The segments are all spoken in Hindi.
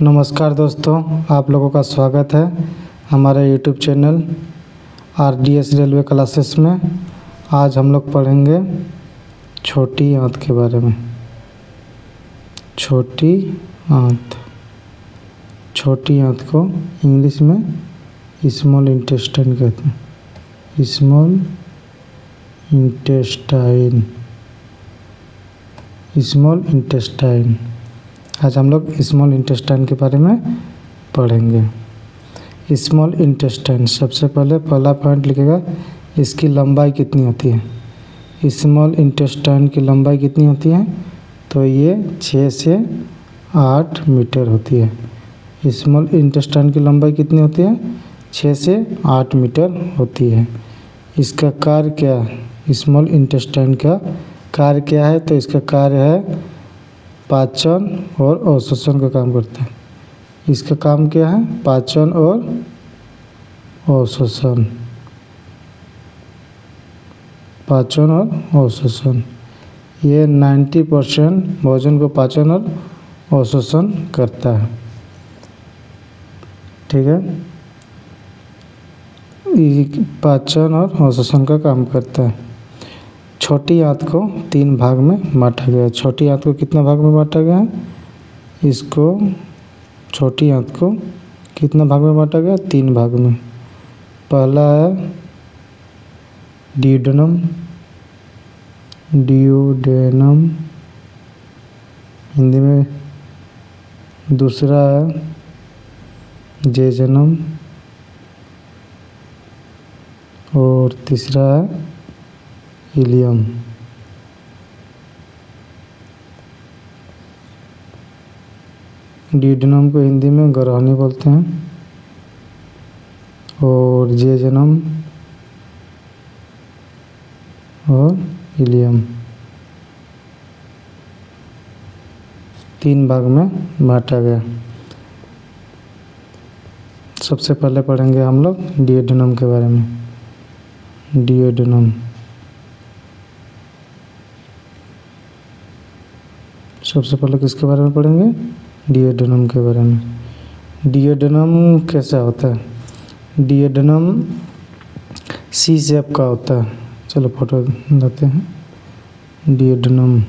नमस्कार दोस्तों, आप लोगों का स्वागत है हमारे YouTube channel RDS railway classes में। आज हम लोग पढ़ेंगे छोटी आंत के बारे में। छोटी आंत को इंग्लिश में स्मॉल इंटेस्टाइन कहते हैं। Small intestine. आज हम लोग स्मॉल इंटेस्टाइन के बारे में पढ़ेंगे। स्मॉल इंटेस्टाइन, सबसे पहला पॉइंट लिखेगा, इसकी लंबाई कितनी होती है। स्मॉल इंटेस्टाइन की लंबाई कितनी होती है, तो ये 6 से 8 मीटर होती है। स्मॉल इंटेस्टाइन की लंबाई कितनी होती है, 6 से 8 मीटर होती है। इसका कार्य क्या है, स्मॉल इंटेस्टाइन का कार्य क्या है, तो इसका कार्य है पाचन और अवशोषण का काम करता है। इसका काम क्या है, पाचन और अवशोषण। ये 90% भोजन को पाचन और अवशोषण करता है। ठीक है, ये पाचन और अवशोषण का काम करता है। छोटी आंत को 3 भाग में बांटा गया है। छोटी आंत को कितना भाग में बांटा गया है, इसको छोटी आंत को कितना भाग में बांटा गया है, 3 भाग में। पहला है ड्यूडेनम हिंदी में। दूसरा है जेजनम और तीसरा है इलियम। ड्यूडेनम को हिंदी में गरहनी बोलते हैं और जेजनम और इलियम 3 भाग में बांटा गया। सबसे पहले पढ़ेंगे हम लोग ड्यूडेनम के बारे में। ड्यूडेनम, सबसे पहले किसके बारे में पढ़ेंगे, ड्यूडेनम के बारे में। ड्यूडेनम कैसा होता है, ड्यूडेनम सी शेप का होता है। चलो फोटो देते हैं ड्यूडेनम।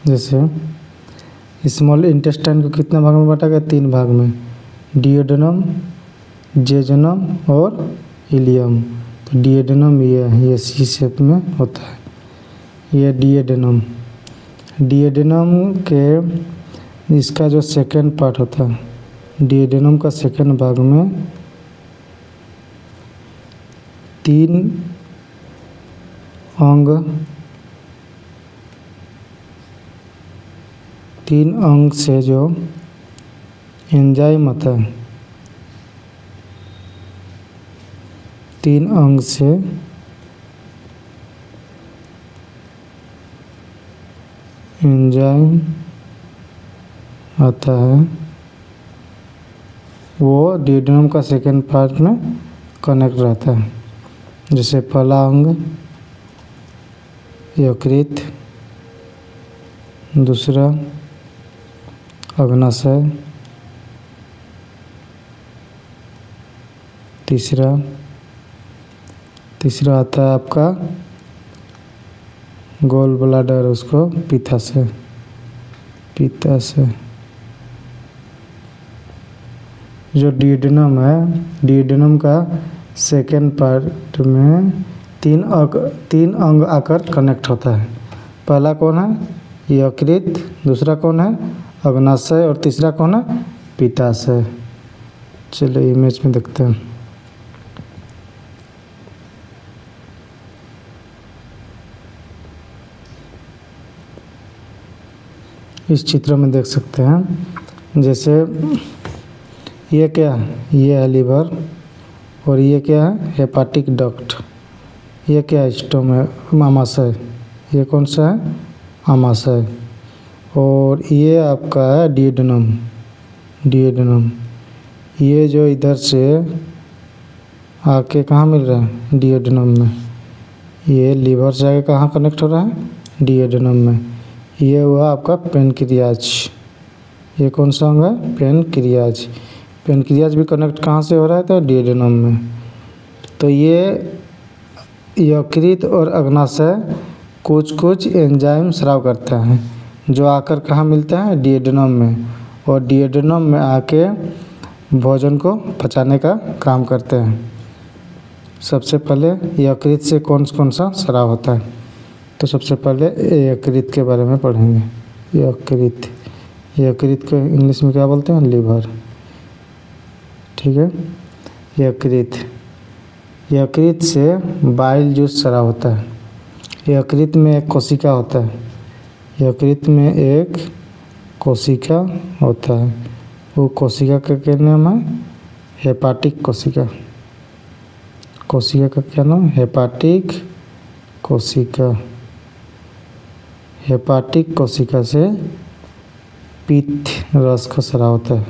जैसे स्मॉल इंटेस्टाइन को कितने भाग में बांटा गया, 3 भाग में। ड्यूडेनम, जेजनम और इलियम। तो ड्यूडेनम ये सी शेप में होता है। ये ड्यूडेनम के इसका जो सेकेंड पार्ट होता है, ड्यूडेनम का सेकेंड भाग में 3 अंग से जो एंजाइम आता है, 3 अंग से एंजाइम आता है, वो ड्यूडेनम का सेकेंड पार्ट में कनेक्ट रहता है। जैसे पहला अंग यकृत, दूसरा अग्नाशय, तीसरा आता है आपका गोल ब्लैडर, उसको पित्ताशय। जो ड्यूडेनम है, ड्यूडेनम का सेकेंड पार्ट में 3 अंग आकर कनेक्ट होता है। पहला कौन है, यकृत, दूसरा कौन है, अग्नाशय, और तीसरा कौन है, पित्ताशय। चलिए इमेज में देखते हैं। इस चित्र में देख सकते हैं, जैसे ये क्या है, ये है लीवर, और ये क्या है, हेपाटिक डक्ट। ये क्या है, आमाशय। ये कौन सा है, आमाशय। और ये आपका है ड्यूडेनम। ये जो इधर से आके कहाँ मिल रहा है, ड्यूडेनम में। ये लीवर से आगे कहाँ कनेक्ट हो रहा है, डिएड्रेनम में। ये हुआ आपका पेनक्रियाज। ये कौन सा अंग है, पेनक्रियाज। पेनक्रियाज भी कनेक्ट कहाँ से हो रहा है, तो डिएड्रेनम में। तो ये यकृत और अग्नाशय कुछ कुछ एंजाइम स्राव करता है, जो आकर कहाँ मिलता है, डिएड्रेनम में, और डिएड्रेनम में आके भोजन को पचाने का काम करते हैं। सबसे पहले यकृत से कौन कौन सा स्राव होता है, तो सबसे पहले यकृत के बारे में पढ़ेंगे। यकृत, यकृत को इंग्लिश में क्या बोलते हैं, लीवर। ठीक है। यकृत, यकृत से बाइल जूस स्राव होता है। यकृत में एक कोशिका होता है, यकृत में एक कोशिका होता है। वो कोशिका का क्या नाम है, हेपाटिक कोशिका। कोशिका का क्या नाम, हेपाटिक कोशिका। हेपाटिक कोशिका से पित्त रस का स्राव होता है,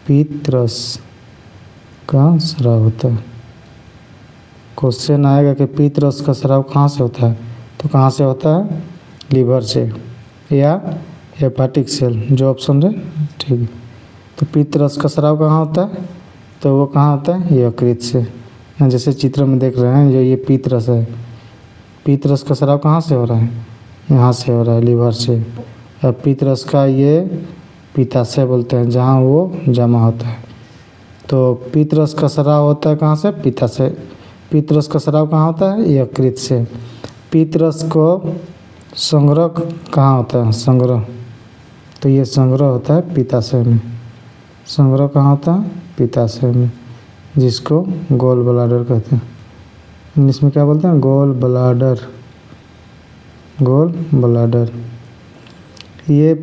पित्त रस का स्राव होता है। क्वेश्चन आएगा कि पित्त रस का स्राव कहाँ से होता है, तो कहाँ से होता है, लीवर से या हेपाटिक सेल, जो ऑप्शन है। ठीक है। तो पित्त रस का स्राव कहाँ होता है, तो वो कहाँ होता है, यकृत से। जैसे चित्र में देख रहे हैं, जो ये पित्त रस है, पित्त रस का स्राव कहाँ से हो रहा है, यहाँ से हो रहा है, लीवर से। और पित्त रस का ये पित्ताशय बोलते हैं, जहाँ वो जमा होता है। तो पित्त रस का स्राव होता है कहाँ से, पित्ताशय। पित्त रस का स्राव कहाँ होता है, यकृत से। पित्त रस को संग्रह कहाँ होता है, संग्रह, तो ये संग्रह होता है पित्ताशय में। संग्रह कहाँ होता है, पित्ताशय में, जिसको गोल ब्लाडर कहते हैं। इंग्लिश में क्या बोलते हैं, गोल ब्लाडर, गोल ब्लाडर। ये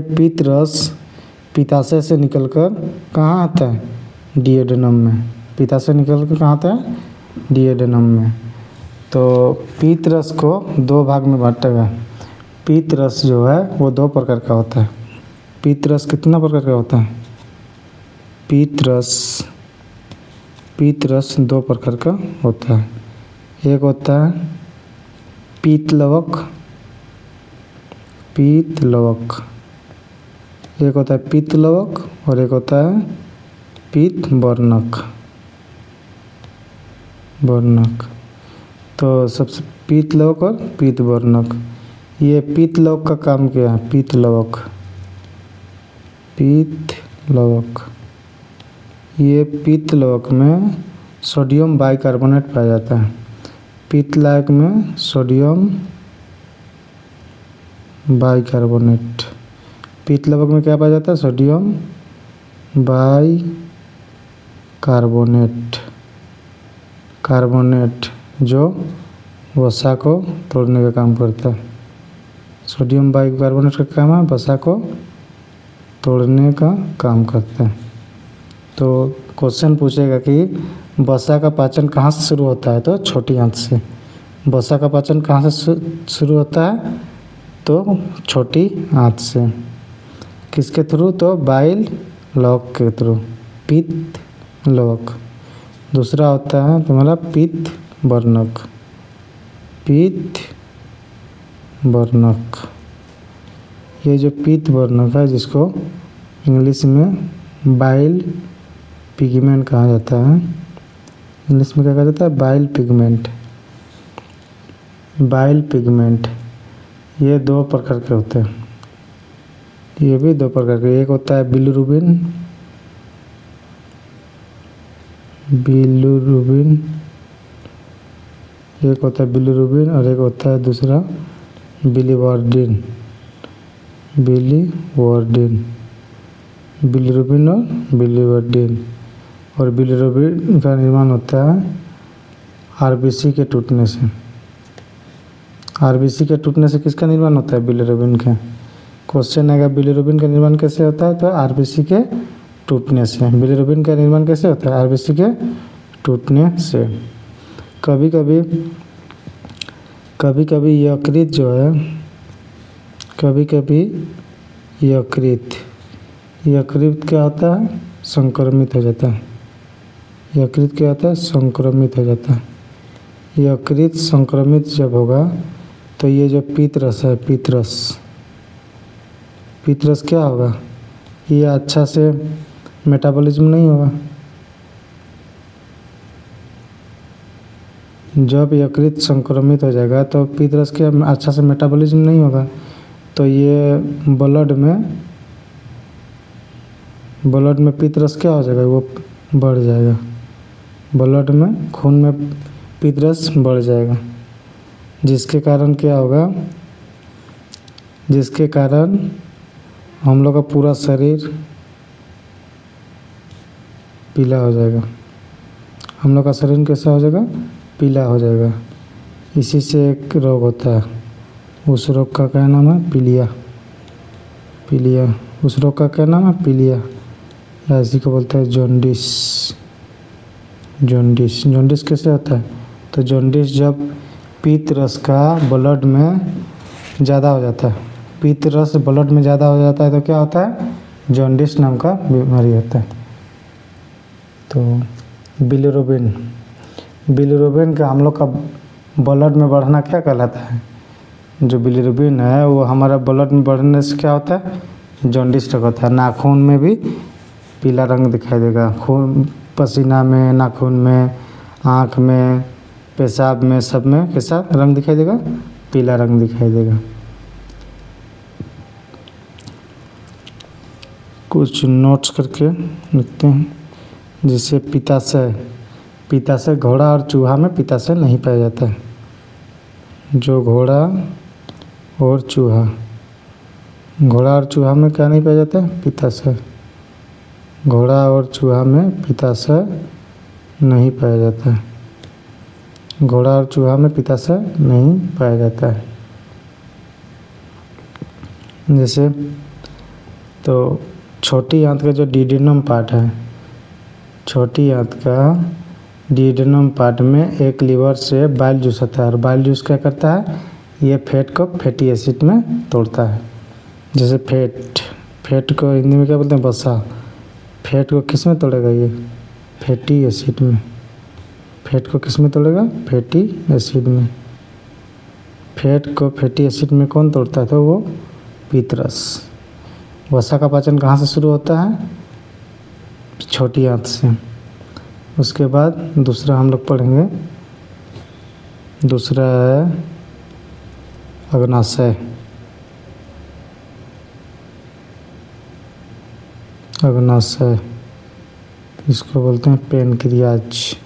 पित्त रस पित्ताशय से निकलकर कहाँ आता है, डिएड्रेनम में। पित्ताशय निकलकर कहाँ आता है, डिएड्रेनम में। तो पित्त रस को दो भाग में बांटेगा। पित्त रस जो है वो दो प्रकार का होता है। पित्त रस कितना प्रकार का होता है, पित्त रस दो प्रकार का होता है। एक होता है पीतलवक, पीतलवक, एक होता है पीतलवक और एक होता है पीतवर्णक, वर्णक। तो सबसे पीतलवक और पीतवर्णक। ये पीतलवक का काम क्या है, पीतलवक, पीतलवक। ये पीतलवक में सोडियम बाइकार्बोनेट पाया जाता है। पीतलवक में सोडियम बाइकार्बोनेट। पीतलवक में क्या पाया जाता है, सोडियम बाइकार्बोनेट, कार्बोनेट, जो वसा को तोड़ने का काम करता है। सोडियम बाइकार्बोनेट का काम है वसा को तोड़ने का काम करता है। तो क्वेश्चन पूछेगा कि वसा का पाचन कहाँ से शुरू होता है, तो छोटी आंत से। वसा का पाचन कहाँ से शुरू होता है, तो छोटी आंत से। किसके थ्रू, तो बाइल लवक के थ्रू, पित्त लवक। दूसरा होता है तुम्हारा पीतवर्णक, पीतवर्णक। ये जो पीतवर्णक है, जिसको इंग्लिश में बाइल पिगमेंट कहा जाता है। इंग्लिश में क्या कहा जाता है, बाइल पिगमेंट, बाइल पिगमेंट। ये दो प्रकार के होते हैं, ये भी दो प्रकार के। एक होता है बिलिरुबिन, बिलिरुबिन, एक होता है बिलिरुबिन और एक होता है दूसरा बिलीवर्डिन, बिलीवर्डिन, बिलिरुबिन और बिलीवर्डिन। और बिलिरुबिन का निर्माण होता है आरबीसी के टूटने से। आरबीसी के टूटने से किसका निर्माण होता है, बिलिरुबिन का। क्वेश्चन आएगा बिलिरुबिन का निर्माण कैसे होता है, तो आरबीसी के टूटने से। बिलिरुबिन का निर्माण कैसे होता है, आरबीसी के टूटने से। कभी कभी यकृत जो है, कभी कभी यकृत क्या होता है, संक्रमित हो जाता है। यकृत क्या होता है, संक्रमित हो जाता है। यकृत संक्रमित जब होगा तो ये जो पित्तरस है, पित्तरस क्या होगा, ये अच्छा से मेटाबॉलिज्म नहीं होगा। जब यकृत संक्रमित हो जाएगा तो पित्तरस के अच्छा से मेटाबॉलिज्म नहीं होगा, तो ये ब्लड में पित्तरस क्या हो जाएगा, वो बढ़ जाएगा। ब्लड में, खून में पित्तरस बढ़ जाएगा, जिसके कारण क्या होगा, जिसके कारण हम लोग का पूरा शरीर पीला हो जाएगा। हम लोग का शरीर कैसा हो जाएगा, पीला हो जाएगा। इसी से एक रोग होता है, उस रोग का क्या नाम है, पीलिया। उस रोग का क्या नाम है, पीलिया, या इसी को बोलते हैं जॉन्डिस। जॉन्डिस कैसे होता है, तो जॉन्डिस जब पित्तरस का ब्लड में ज़्यादा हो जाता है, पित्तरस ब्लड में ज़्यादा हो जाता है तो क्या होता है, जॉन्डिस नाम का बीमारी होता है। तो बिलिरुबिन का हम लोग का ब्लड में बढ़ना क्या कहलाता है, जो बिलिरुबिन है वो हमारा ब्लड में बढ़ने से क्या होता है, जॉन्डिस रोग होता है। नाखून में भी पीला रंग दिखाई देगा, खून पसीना में, नाखून में, आँख में, पेशाब में, सब में कैसा रंग दिखाई देगा, पीला रंग दिखाई देगा। कुछ नोट्स करके लिखते हैं, जैसे पित्ताशय घोड़ा और चूहा में पित्ताशय नहीं पाया जाता है। जो घोड़ा और चूहा में क्या नहीं पाया जाता है, पित्ताशय। घोड़ा और चूहा में पित्ताशय नहीं पाया जाता है। घोड़ा और चूहा में पित्ताशय नहीं पाया जाता है। जैसे तो छोटी आंत का जो डिडेनम पार्ट है, छोटी आंत का डिडेनम पार्ट में एक लीवर से बाइल जूस आता है, और बाइल जूस क्या करता है, ये फैट को फैटी एसिड में तोड़ता है। जैसे फैट को हिंदी में क्या बोलते हैं, वसा। फैट को किस में तोड़ेगा, ये फैटी एसिड में। फैट को किस में तोड़ेगा, फैटी एसिड में। फैट को फैटी एसिड में कौन तोड़ता है, तो वो पित्तरस। वसा का पाचन कहाँ से शुरू होता है, छोटी आंत से। उसके बाद दूसरा हम लोग पढ़ेंगे, दूसरा है अग्नाशय। इसको बोलते हैं पेनक्रियाज।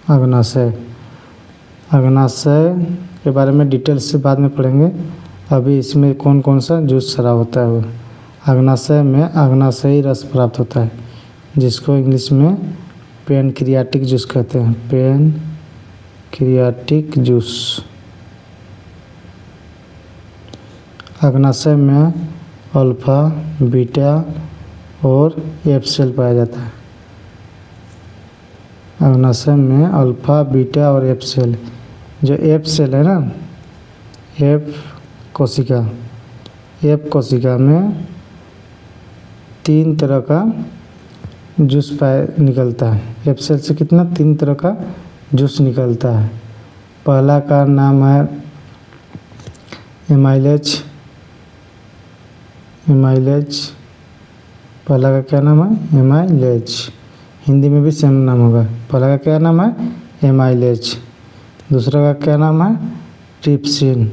अग्नाशय के बारे में डिटेल से बाद में पढ़ेंगे। अभी इसमें कौन कौन सा जूस स्राव होता है। वो अग्नाशय में अग्नाशयी रस प्राप्त होता है, जिसको इंग्लिश में पैनक्रियाटिक जूस कहते हैं। Pancreatic juice. अग्नाशय में अल्फा, बीटा और एफ सेल पाया जाता है। अग्नाशय में अल्फा, बीटा और एफ सेल। जो एफ सेल है ना, एफ कोशिका में 3 तरह का जूस निकलता है। एफ सेल से कितना, 3 तरह का जूस निकलता है। पहला का नाम है एमाइलेज। पहला का क्या नाम है, एमाइलेज। हिंदी में भी सेम नाम होगा। पहला का क्या नाम है, एमाइलेज। दूसरा का क्या नाम है, ट्रिप्सिन।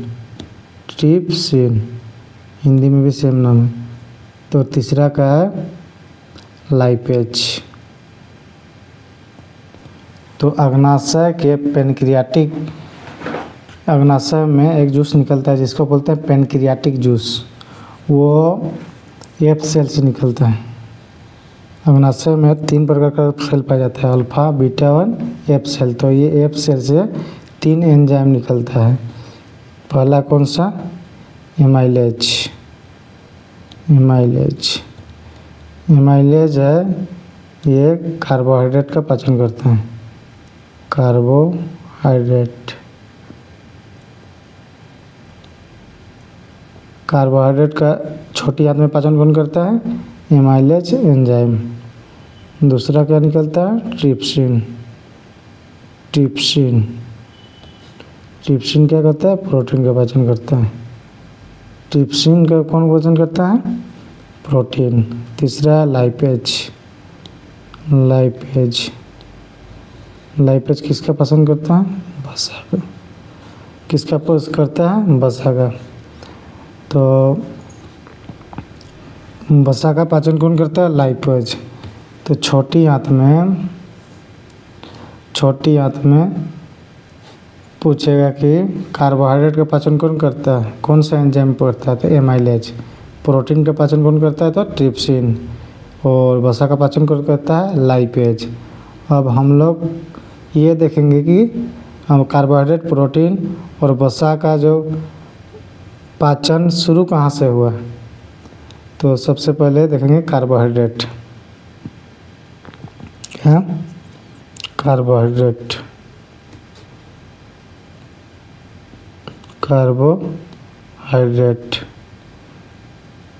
हिंदी में भी सेम नाम है। तो तीसरा का है लाइपेज। तो अग्नाशय के पैनक्रियाटिक, अग्नाशय में एक जूस निकलता है जिसको बोलते हैं पैनक्रियाटिक जूस। वो एफ सेल से निकलता है। अग्नाशय में 3 प्रकार का सेल पाया जाता है, अल्फा, बीटा और एफ सेल। तो ये एफ सेल से 3 एंजाइम निकलता है। पहला कौन सा, एमाइलेज है, ये कार्बोहाइड्रेट का पाचन करता है। कार्बोहाइड्रेट का छोटी आंत में पाचन कौन करता है, एमाइलेज एंजाइम। दूसरा क्या निकलता है? ट्रिप्सिन। ट्रिप्सिन ट्रिप्सिन क्या करता है? प्रोटीन का पाचन करता है। ट्रिप्सिन का कौन पाचन करता है? प्रोटीन। तीसरा लाइपेज। लाइपेज लाइपेज किसका पाचन करता है? वसा का। किसका पाचन करता है? वसा का। तो वसा का पाचन कौन करता है? लाइपेज। तो छोटी आंत में पूछेगा कि कार्बोहाइड्रेट का पाचन कौन करता है? कौन सा एंजाइम करता है? तो एमाइलेज। प्रोटीन का पाचन कौन करता है? तो ट्रिप्सिन। और वसा का पाचन कौन करता है? लाइपेज। अब हम लोग ये देखेंगे कि हम कार्बोहाइड्रेट, प्रोटीन और वसा का जो पाचन शुरू कहाँ से हुआ। तो सबसे पहले देखेंगे कार्बोहाइड्रेट। क्या? कार्बोहाइड्रेट।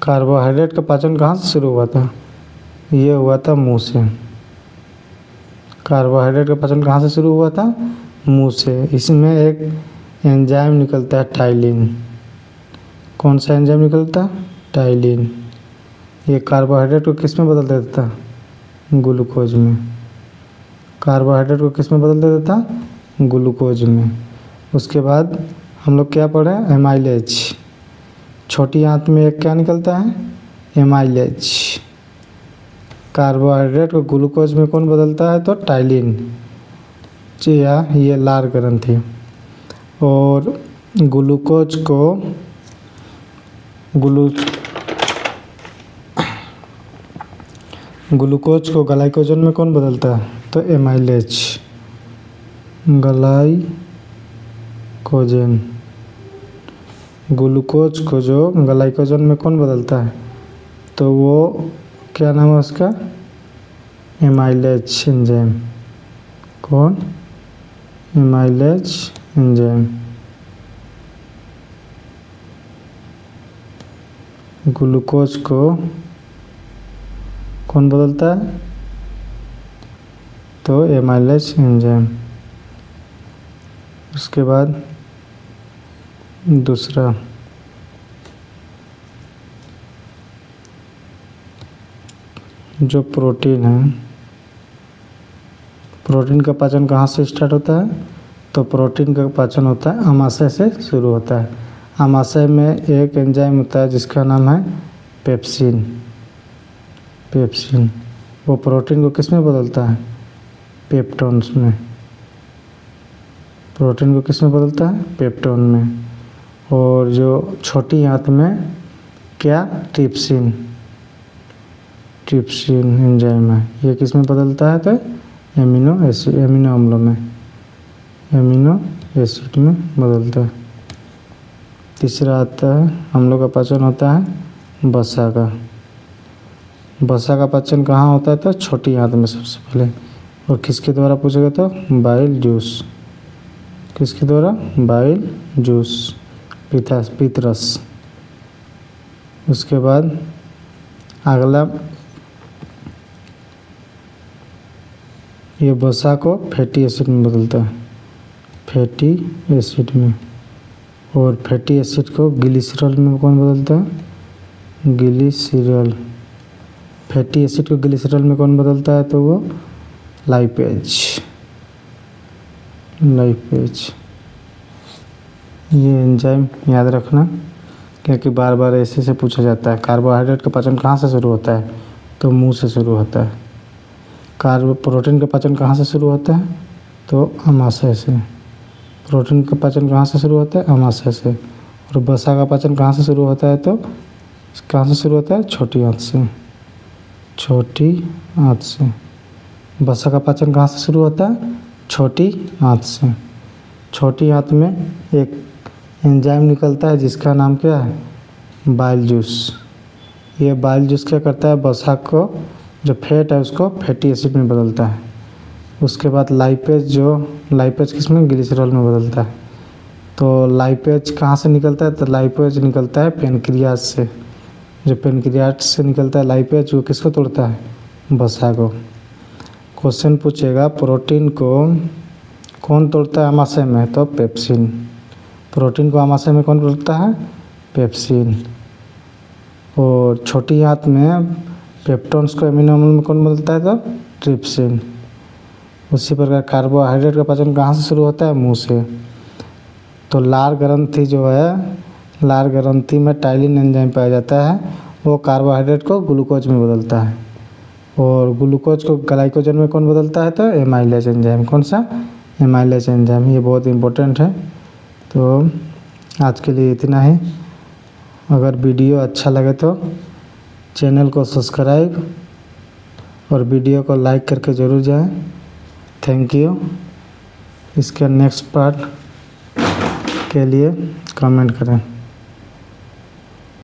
कार्बोहाइड्रेट का पाचन कहाँ से शुरू हुआ था? ये हुआ था मुंह से। कार्बोहाइड्रेट का पाचन कहाँ से शुरू हुआ था? मुंह से। इसमें एक एंजाइम निकलता है टाइलिन। कौन सा एंजाइम निकलता है? टाइलिन। ये कार्बोहाइड्रेट को किस में बदल देता था? ग्लूकोज में। कार्बोहाइड्रेट को किस में बदल देता था? ग्लूकोज में। उसके बाद हम लोग क्या पढ़े? एमाइलेज। छोटी आंत में एक क्या निकलता है? एमाइलेज। कार्बोहाइड्रेट को ग्लूकोज में कौन बदलता है? तो टाइलिन या ये लार ग्रंथि। और ग्लूकोज को ग्लाइकोजन में कौन बदलता है? तो एमाइलेज। ग्लाइकोजन। ग्लूकोज को जो ग्लाइकोजन में कौन बदलता है? तो वो क्या नाम है उसका? Amylase enzyme. कौन? Amylase enzyme. ग्लूकोज को कौन बदलता है? तो एमाइलेज एंजाइम। उसके बाद दूसरा जो प्रोटीन है, प्रोटीन का पाचन कहाँ से स्टार्ट होता है? तो प्रोटीन का पाचन होता है आमाशय से शुरू होता है। आमाशय में एक एंजाइम होता है जिसका नाम है पेप्सिन। पेप्सिन वो प्रोटीन को किस में बदलता है? पेप्टोन्स में। प्रोटीन को किस में बदलता है? पेप्टोन में। और जो छोटी आंत में क्या? ट्रिप्सिन। ट्रिप्सिन एंजाइम है। ये किस में बदलता है? तो एमिनो एसिड, एमिनो अम्लों में, एमिनो एसिड में बदलता है। तीसरा आता है हम लोग का पाचन होता है वसा का। वसा का पाचन कहाँ होता है? तो छोटी आंत में सबसे पहले। और किसके द्वारा पूछेगा? तो बाइल जूस। किसके द्वारा? बाइल जूस, पीतरस। उसके बाद अगला ये वसा को फैटी एसिड में बदलता है। फैटी एसिड में। और फैटी एसिड को ग्लिसरॉल में कौन बदलता है? ग्लिसरॉल। फैटी एसिड को ग्लिसरॉल में कौन बदलता है? तो वो लाइपेज। लाइपेज। ये एंजाइम याद रखना क्योंकि बार बार ऐसे पूछा जाता है। कार्बोहाइड्रेट का पाचन कहाँ से शुरू होता है? तो मुंह से शुरू होता है। प्रोटीन का पाचन कहाँ से शुरू होता है? तो आमाशय से। प्रोटीन का पाचन कहाँ से शुरू होता है? आमाशय से। और वसा का पाचन कहाँ से शुरू होता है? तो कहाँ से शुरू होता है? छोटी आंत से। छोटी आंत से। वसा का पाचन कहाँ से शुरू होता है? छोटी आंत से। छोटी आंत में एक एंजाइम निकलता है जिसका नाम क्या है? Bile juice. ये बाइल जूस क्या करता है? वसा को जो फैट है उसको फैटी एसिड में बदलता है। उसके बाद लाइपेज किस में? ग्लिसरॉल में बदलता है। तो लाइपेज कहाँ से निकलता है? तो लाइपेज निकलता है पेनक्रियास से। जो पेनक्रियास से निकलता है लाइपेज वो किसको तोड़ता है? वसा को। क्वेश्चन पूछेगा प्रोटीन को कौन तोड़ता है आमाशय में, तो पेप्सिन। प्रोटीन को आमाशय में कौन तोड़ता है, पेप्सिन। और छोटी आंत में पेप्टोन्स को एमिनो अम्ल में कौन बदलता है, तो ट्रिप्सिन। उसी प्रकार कार्बोहाइड्रेट का पाचन कहाँ से शुरू होता है, मुंह से। तो लार ग्रंथि जो है, लार ग्रंथि में टाइलिन एंजाइम पाया जाता है, वो कार्बोहाइड्रेट को ग्लूकोज में बदलता है। और ग्लूकोज को ग्लाइकोजन में कौन बदलता है, तो एमाइलेज एंजाइम। कौन सा, एमाइलेज एंजाइम। ये बहुत इंपॉर्टेंट है। तो आज के लिए इतना ही। अगर वीडियो अच्छा लगे तो चैनल को सब्सक्राइब और वीडियो को लाइक करके ज़रूर जाएं। Thank you. इसके नेक्स्ट पार्ट के लिए कमेंट करें।